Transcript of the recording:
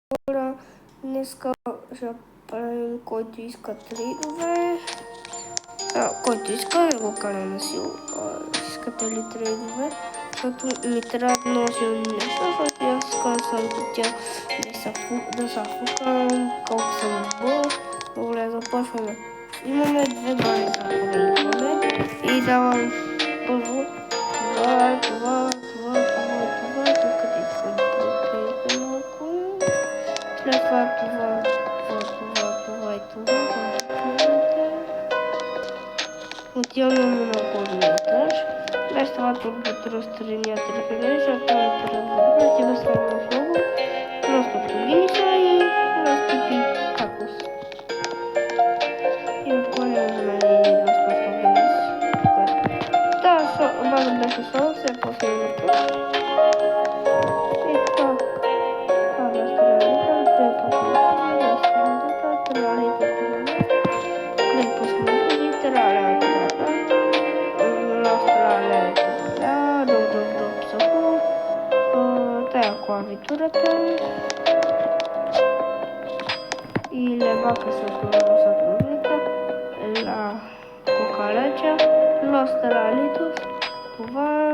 Allora, днеска ще правим който иска трейдове. Който иска да го кара на сила. Искате ли трейдове? Защото ми трябва много силни неща, защото аз искам да съм хотел да се фукам, колко съм отбор. Добре, започваме. Имаме две бази за проиграме и давам първо това, тук къде искам да проиграме малко. След това това и това. Отиваме на горния етаж. Без това турбото разстреления 3000, защото не трябва да разберете, да сравня много. Просто турбини са и разтипи какус. И отгоре за мен е едно способен. Да, база беше соло, все после на път. И така. Това да стреляли, да после да стреляли, да после стреляли. Клавиатурата и левака с отговорността, la cucaracha, los tralitos, това